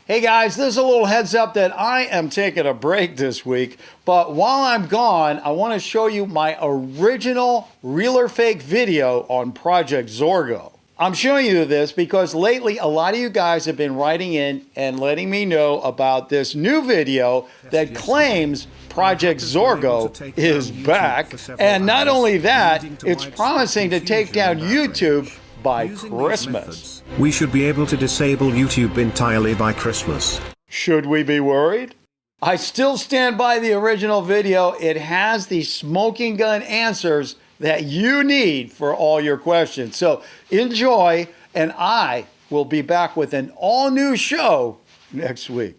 Hey guys, this is a little heads up that I am taking a break this week, but while I'm gone, I want to show you my original real or fake video on Project Zorgo. I'm showing you this because lately a lot of you guys have been writing in and letting me know about this new video that claims Project Zorgo is back. And not only that, it's promising to take down YouTube by Christmas. We should be able to disable YouTube entirely by Christmas. Should we be worried? I still stand by the original video. It has the smoking gun answers that you need for all your questions. So enjoy, and I will be back with an all-new show next week.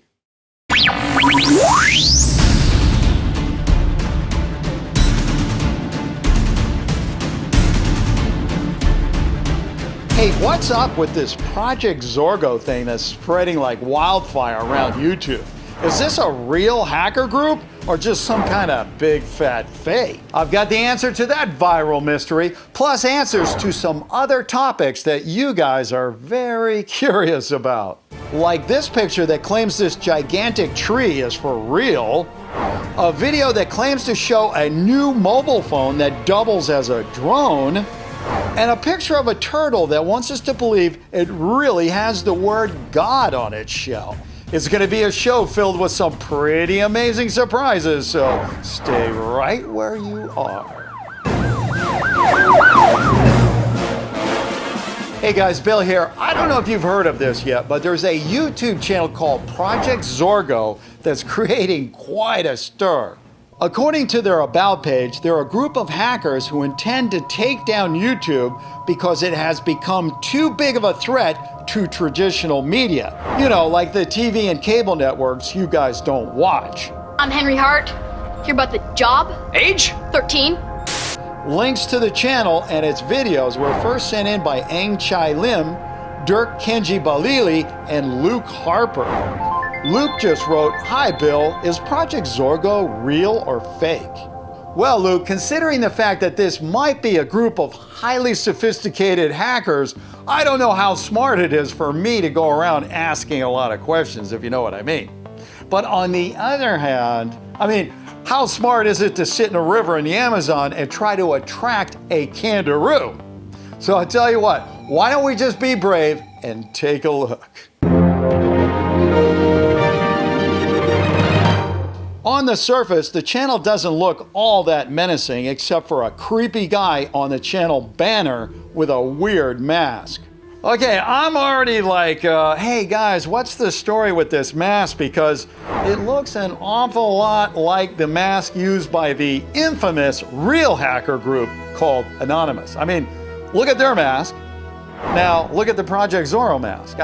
Hey, what's up with this Project Zorgo thing that's spreading like wildfire around YouTube? Is this a real hacker group or just some kind of big fat fake? I've got the answer to that viral mystery, plus answers to some other topics that you guys are very curious about. Like this picture that claims this gigantic tree is for real, a video that claims to show a new mobile phone that doubles as a drone, and a picture of a turtle that wants us to believe it really has the word God on its shell. It's going to be a show filled with some pretty amazing surprises, so stay right where you are. Hey guys, Bill here. I don't know if you've heard of this yet, but there's a YouTube channel called Project Zorgo that's creating quite a stir. According to their About page, they're a group of hackers who intend to take down YouTube because it has become too big of a threat to traditional media. You know, like the TV and cable networks you guys don't watch. I'm Henry Hart. Hear about the job? Age? 13. Links to the channel and its videos were first sent in by Ang Chai Lim, Dirk Kenji Balili, and Luke Harper. Luke just wrote, "Hi Bill, is Project Zorgo real or fake?" Well, Luke, considering the fact that this might be a group of highly sophisticated hackers, I don't know how smart it is for me to go around asking a lot of questions, if you know what I mean. But on the other hand, how smart is it to sit in a river in the Amazon and try to attract a kangaroo? So I tell you what, why don't we just be brave and take a look? On the surface, the channel doesn't look all that menacing except for a creepy guy on the channel banner with a weird mask. Okay, I'm already like, hey guys, what's the story with this mask? Because it looks an awful lot like the mask used by the infamous real hacker group called Anonymous. Look at their mask. Now, look at the Project Zorgo mask.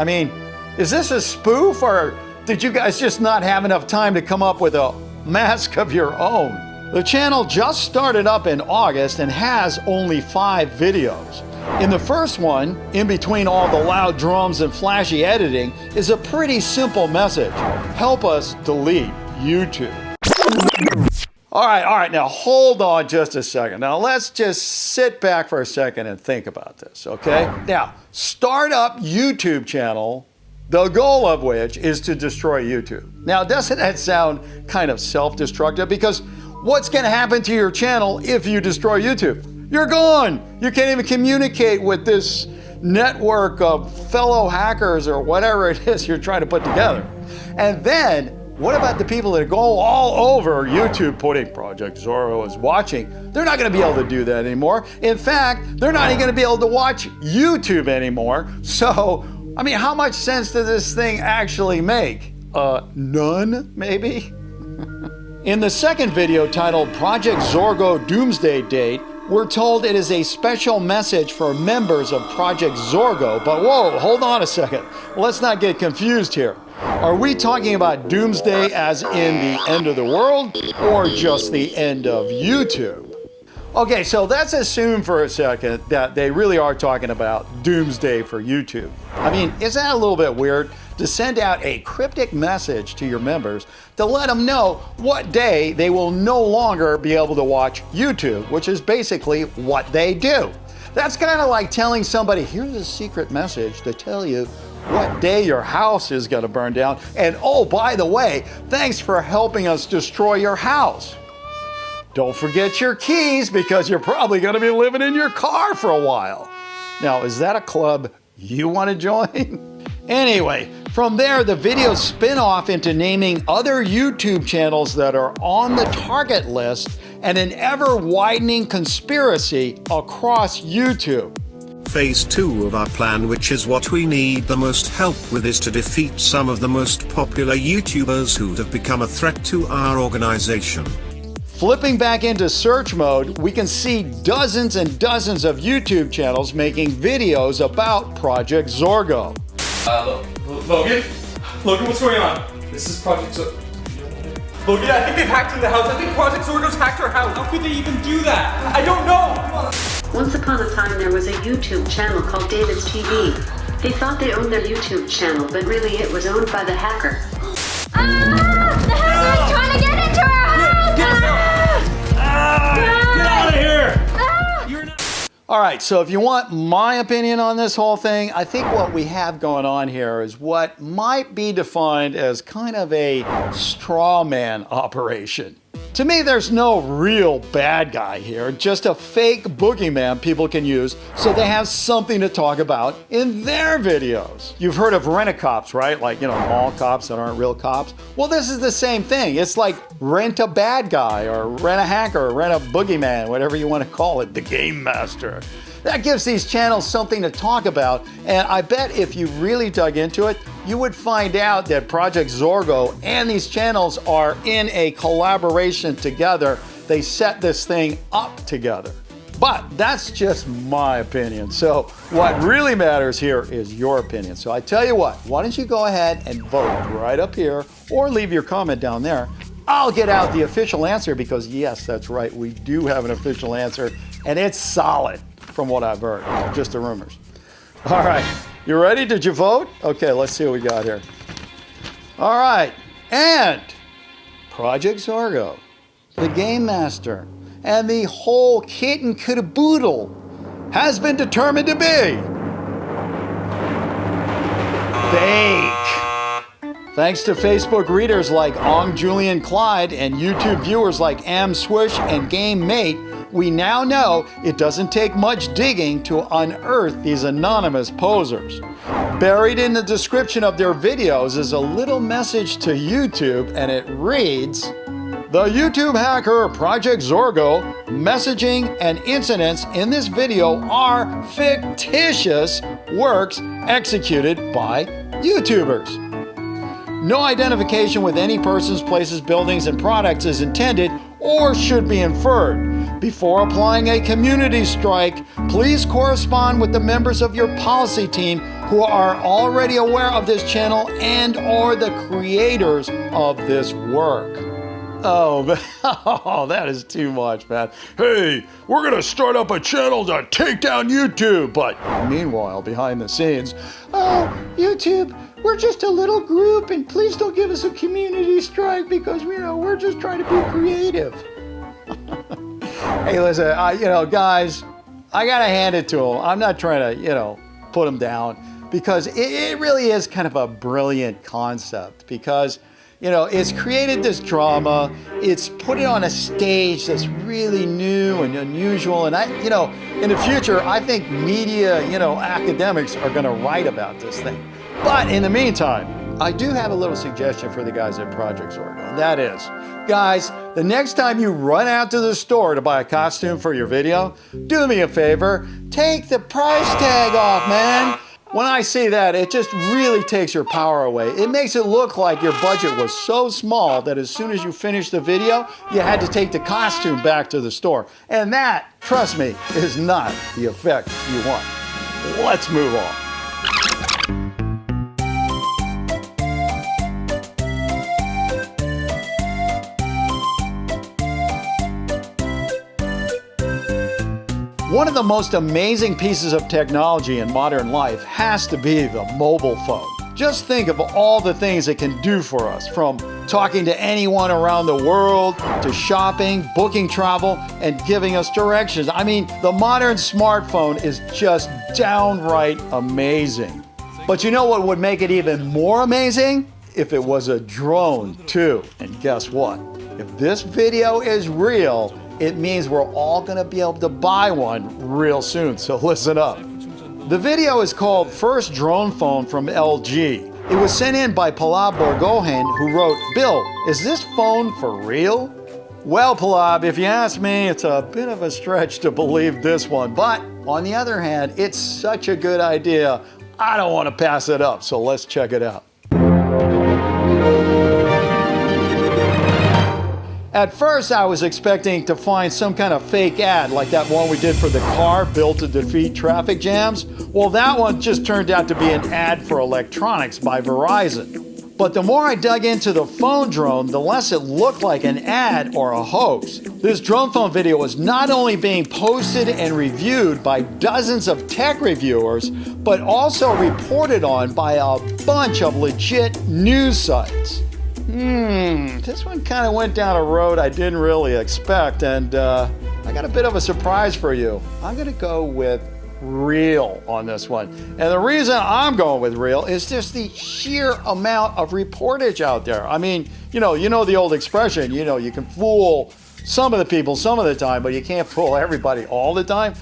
Is this a spoof, or did you guys just not have enough time to come up with a mask of your own? The channel just started up in August and has only 5 videos. In the first one, in between all the loud drums and flashy editing, is a pretty simple message. Help us delete YouTube. All right, now hold on just a second. Now let's just sit back for a second and think about this, okay? Now, start up YouTube channel, the goal of which is to destroy YouTube. Now, doesn't that sound kind of self-destructive? Because what's going to happen to your channel if you destroy YouTube? You're gone. You can't even communicate with this network of fellow hackers or whatever it is you're trying to put together. And then, what about the people that go all over YouTube putting Project Zorgo is watching? They're not going to be able to do that anymore. In fact, they're not even going to be able to watch YouTube anymore. So, how much sense does this thing actually make? None, maybe? In the second video titled Project Zorgo Doomsday Date, we're told it is a special message for members of Project Zorgo. But whoa, hold on a second. Let's not get confused here. Are we talking about doomsday as in the end of the world, or just the end of YouTube? Okay, so let's assume for a second that they really are talking about doomsday for YouTube. Isn't that a little bit weird to send out a cryptic message to your members to let them know what day they will no longer be able to watch YouTube, which is basically what they do? That's kind of like telling somebody, here's a secret message to tell you what day your house is going to burn down. And oh, by the way, thanks for helping us destroy your house. Don't forget your keys because you're probably going to be living in your car for a while. Now, is that a club you want to join? Anyway, from there, the videos spin off into naming other YouTube channels that are on the target list and an ever-widening conspiracy across YouTube. Phase 2 of our plan, which is what we need the most help with, is to defeat some of the most popular YouTubers who have become a threat to our organization. Flipping back into search mode, we can see dozens and dozens of YouTube channels making videos about Project Zorgo. Logan, what's going on? This is Project Zorgo. Logan, I think they've hacked into the house. I think Project Zorgo's hacked our house. How could they even do that? I don't know. Once upon a time, there was a YouTube channel called David's TV. They thought they owned their YouTube channel, but really it was owned by the hacker. The hacker's trying to get into our house! Get out of here! All right, so if you want my opinion on this whole thing, I think what we have going on here is what might be defined as kind of a straw man operation. To me, there's no real bad guy here, just a fake boogeyman people can use so they have something to talk about in their videos. You've heard of rent-a-cops, right? Like, you know, mall cops that aren't real cops. Well, this is the same thing. It's like rent a bad guy or rent a hacker, or rent a boogeyman, whatever you want to call it, the game master. That gives these channels something to talk about, and I bet if you really dug into it, you would find out that Project Zorgo and these channels are in a collaboration together. They set this thing up together. But that's just my opinion. So what really matters here is your opinion. So I tell you what, why don't you go ahead and vote right up here or leave your comment down there. I'll get out the official answer because yes, that's right, we do have an official answer and it's solid from what I've heard, just the rumors. All right, you ready? Did you vote? Okay, let's see what we got here. All right, and Project Zorgo, the Game Master, and the whole kit and caboodle has been determined to be fake. Thanks to Facebook readers like Ong Julian Clyde and YouTube viewers like Am Swish and Game Mate, we now know it doesn't take much digging to unearth these anonymous posers. Buried in the description of their videos is a little message to YouTube, and it reads, "The YouTube hacker Project Zorgo messaging and incidents in this video are fictitious works executed by YouTubers. No identification with any persons, places, buildings, and products is intended or should be inferred. Before applying a community strike, please correspond with the members of your policy team who are already aware of this channel and or the creators of this work." Oh, that is too much, man. Hey, we're gonna start up a channel to take down YouTube. But meanwhile, behind the scenes, oh, YouTube, we're just a little group and please don't give us a community strike because, you know, we're just trying to be creative. Hey, listen, guys, I gotta hand it to them. I'm not trying to, put them down because it really is kind of a brilliant concept because, it's created this drama. It's put it on a stage that's really new and unusual. And in the future, I think media, academics are going to write about this thing. But in the meantime, I do have a little suggestion for the guys at Project Zorgo. And that is, guys, the next time you run out to the store to buy a costume for your video, do me a favor, take the price tag off, man. When I see that, it just really takes your power away. It makes it look like your budget was so small that as soon as you finished the video, you had to take the costume back to the store. And that, trust me, is not the effect you want. Let's move on. One of the most amazing pieces of technology in modern life has to be the mobile phone. Just think of all the things it can do for us, from talking to anyone around the world, to shopping, booking travel, and giving us directions. I mean, the modern smartphone is just downright amazing. But you know what would make it even more amazing? If it was a drone too. And guess what? If this video is real, it means we're all gonna be able to buy one real soon, so listen up. The video is called First Drone Phone from LG. It was sent in by Palab Borgohen, who wrote, "Bill, is this phone for real?" Well, Palab, if you ask me, it's a bit of a stretch to believe this one, but on the other hand, it's such a good idea, I don't want to pass it up, so let's check it out. At first, I was expecting to find some kind of fake ad like that one we did for the car built to defeat traffic jams. Well, that one just turned out to be an ad for electronics by Verizon. But the more I dug into the phone drone, the less it looked like an ad or a hoax. This drone phone video was not only being posted and reviewed by dozens of tech reviewers, but also reported on by a bunch of legit news sites. This one kind of went down a road I didn't really expect, and I got a bit of a surprise for you. I'm gonna go with real on this one. And the reason I'm going with real is just the sheer amount of reportage out there. I mean, you know the old expression, you can fool some of the people some of the time, but you can't fool everybody all the time.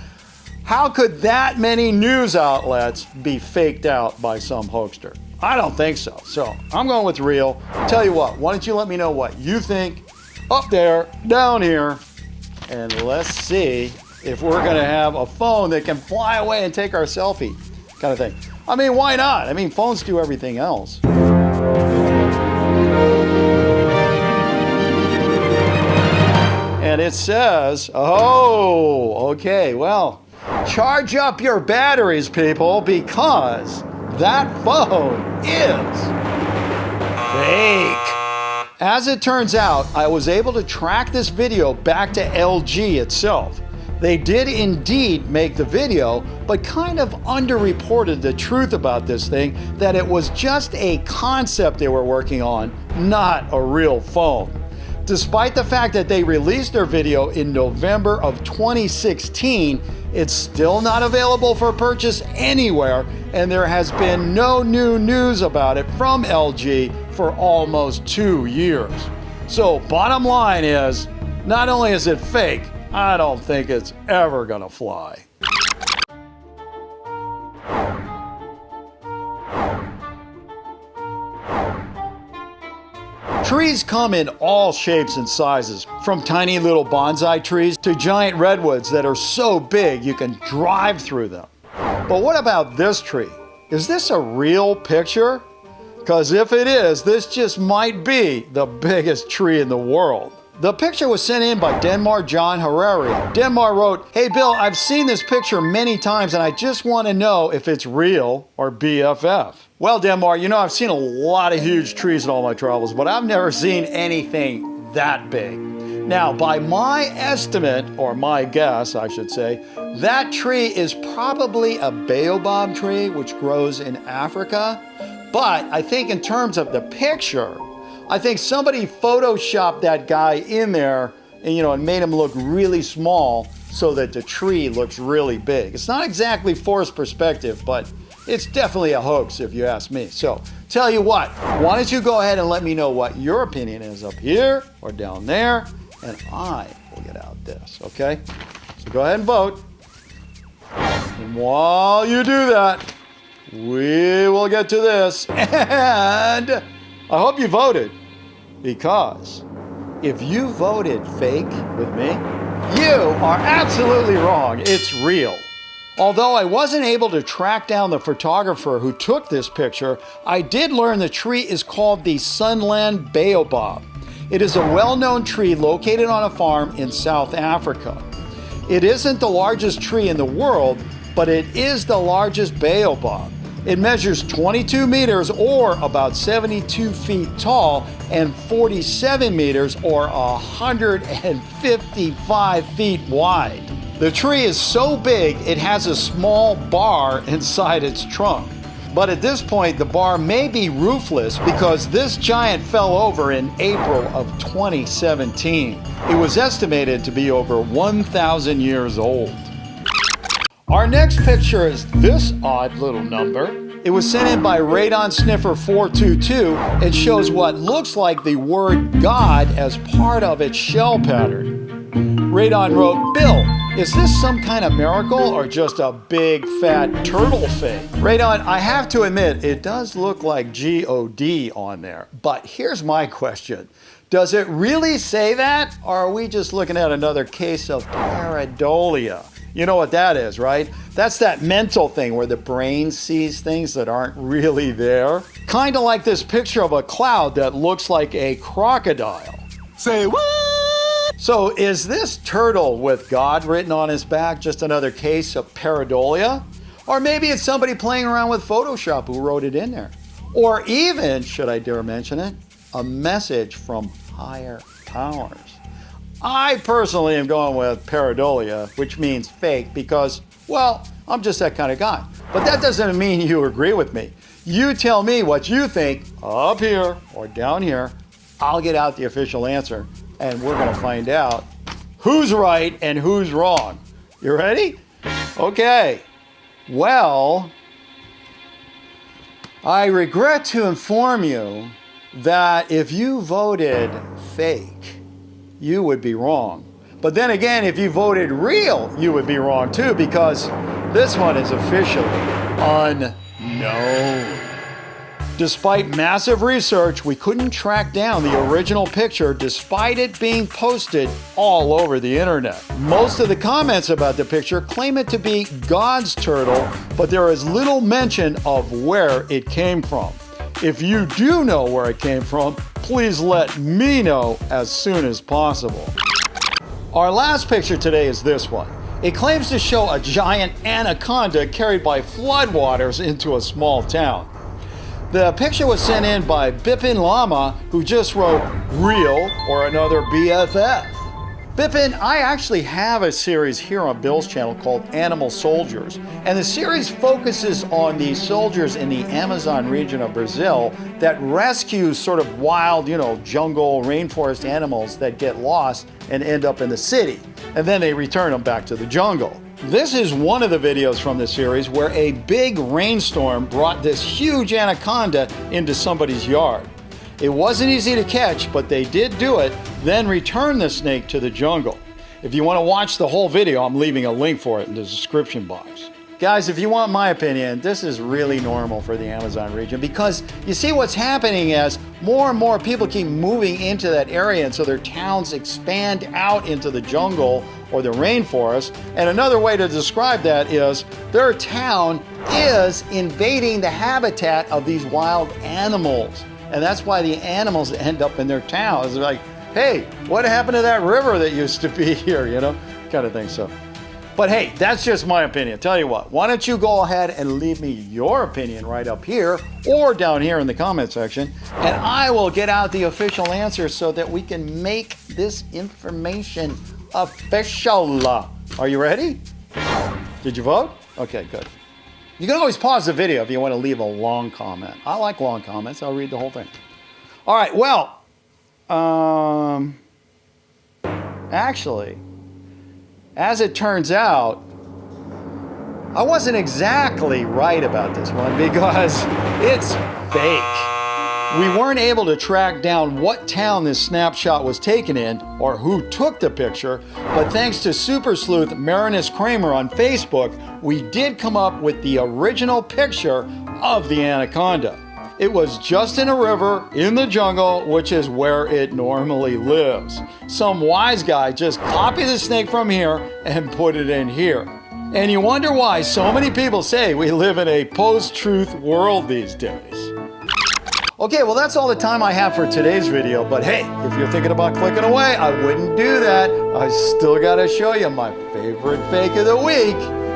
How could that many news outlets be faked out by some hoaxer? I don't think so. So I'm going with real. Tell you what, why don't you let me know what you think up there, down here, and let's see if we're gonna have a phone that can fly away and take our selfie, kind of thing. I mean, why not? I mean, phones do everything else. And it says, oh, okay, well, charge up your batteries, people, because that phone is fake. As it turns out, I was able to track this video back to LG itself. They did indeed make the video, but kind of underreported the truth about this thing, that it was just a concept they were working on, not a real phone. Despite the fact that they released their video in November of 2016, it's still not available for purchase anywhere, and there has been no new news about it from LG for almost 2 years. So bottom line is, not only is it fake, I don't think it's ever gonna fly. Trees come in all shapes and sizes, from tiny little bonsai trees to giant redwoods that are so big you can drive through them. But what about this tree? Is this a real picture? Because if it is, this just might be the biggest tree in the world. The picture was sent in by Denmark John Herrera. Denmark wrote, "Hey Bill, I've seen this picture many times and I just want to know if it's real or BFF." Well, Denmark, I've seen a lot of huge trees in all my travels, but I've never seen anything that big. Now, by my estimate, or my guess, I should say, that tree is probably a baobab tree, which grows in Africa. But I think in terms of the picture, I think somebody photoshopped that guy in there and made him look really small so that the tree looks really big. It's not exactly forced perspective, but it's definitely a hoax if you ask me. So tell you what, why don't you go ahead and let me know what your opinion is up here or down there, and I will get out this, okay? So go ahead and vote. And while you do that, we will get to this, and I hope you voted, because if you voted fake with me, you are absolutely wrong. It's real. Although I wasn't able to track down the photographer who took this picture, I did learn the tree is called the Sunland Baobab. It is a well-known tree located on a farm in South Africa. It isn't the largest tree in the world, but it is the largest baobab. It measures 22 meters or about 72 feet tall and 47 meters or 155 feet wide. The tree is so big it has a small bar inside its trunk. But at this point, the bar may be roofless because this giant fell over in April of 2017. It was estimated to be over 1,000 years old. Our next picture is this odd little number. It was sent in by Radon Sniffer 422. It shows what looks like the word God as part of its shell pattern. Radon wrote, Bill, is this some kind of miracle or just a big fat turtle fake? Radon, I have to admit, it does look like G-O-D on there. But here's my question. Does it really say that? Or are we just looking at another case of pareidolia? You know what that is, right? That's that mental thing where the brain sees things that aren't really there. Kind of like this picture of a cloud that looks like a crocodile. Say what? So is this turtle with God written on his back just another case of pareidolia? Or maybe it's somebody playing around with Photoshop who wrote it in there. Or even, should I dare mention it, a message from higher powers. I personally am going with pareidolia, which means fake, because, well, I'm just that kind of guy. But that doesn't mean you agree with me. You tell me what you think up here or down here. I'll get out the official answer, and we're going to find out who's right and who's wrong. You ready? Okay. Well, I regret to inform you that if you voted fake, you would be wrong. But then again, if you voted real, you would be wrong too, because this one is officially unknown. Despite massive research, we couldn't track down the original picture despite it being posted all over the internet. Most of the comments about the picture claim it to be God's turtle, but there is little mention of where it came from. If you do know where it came from, please let me know as soon as possible. Our last picture today is this one. It claims to show a giant anaconda carried by floodwaters into a small town. The picture was sent in by Bipin Lama, who just wrote, real or another BFF. Bipin, I actually have a series here on Bill's channel called Animal Soldiers, and the series focuses on the soldiers in the Amazon region of Brazil that rescue sort of wild, jungle, rainforest animals that get lost and end up in the city, and then they return them back to the jungle. This is one of the videos from the series where a big rainstorm brought this huge anaconda into somebody's yard. It wasn't easy to catch, but they did do it, then return the snake to the jungle. If you want to watch the whole video, I'm leaving a link for it in the description box. Guys, if you want my opinion, this is really normal for the Amazon region because you see what's happening as more and more people keep moving into that area, and so their towns expand out into the jungle or the rainforest. And another way to describe that is their town is invading the habitat of these wild animals. And that's why the animals end up in their towns. They're like, hey, what happened to that river that used to be here, kind of thing. So, but hey, that's just my opinion. Tell you what, why don't you go ahead and leave me your opinion right up here or down here in the comment section, and I will get out the official answer so that we can make this information official. Are you ready? Did you vote? Okay, good. You can always pause the video if you want to leave a long comment. I like long comments. I'll read the whole thing. All right, well, actually, as it turns out, I wasn't exactly right about this one because it's fake. We weren't able to track down what town this snapshot was taken in or who took the picture, but thanks to super sleuth Marinus Kramer on Facebook, we did come up with the original picture of the anaconda. It was just in a river in the jungle, which is where it normally lives. Some wise guy just copied the snake from here and put it in here. And you wonder why so many people say we live in a post-truth world these days. Okay, well that's all the time I have for today's video, but hey, if you're thinking about clicking away, I wouldn't do that. I still gotta show you my favorite fake of the week.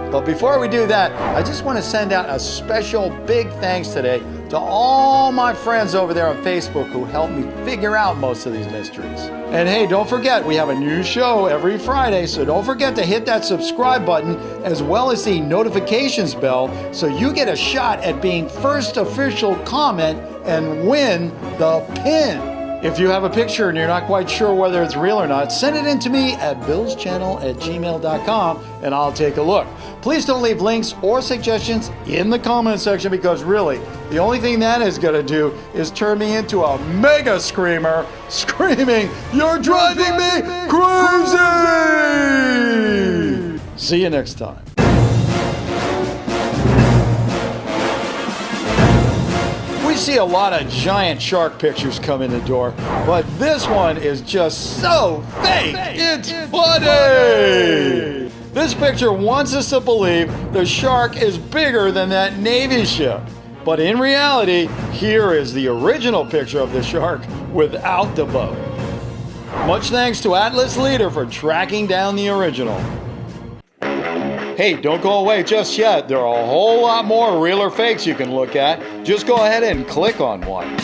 But before we do that, I just want to send out a special big thanks today to all my friends over there on Facebook who helped me figure out most of these mysteries. And hey, don't forget, we have a new show every Friday, so don't forget to hit that subscribe button as well as the notifications bell so you get a shot at being first official comment and win the pin. If you have a picture and you're not quite sure whether it's real or not, send it in to me at billschannel@gmail.com and I'll take a look. Please don't leave links or suggestions in the comment section because really, the only thing that is going to do is turn me into a mega screamer screaming, "You're driving me crazy!" See you next time. We see a lot of giant shark pictures come in the door, but this one is just so fake, it's funny! This picture wants us to believe the shark is bigger than that Navy ship. But in reality, here is the original picture of the shark without the boat. Much thanks to Atlas Leader for tracking down the original. Hey, don't go away just yet. There are a whole lot more real or fakes you can look at. Just go ahead and click on one.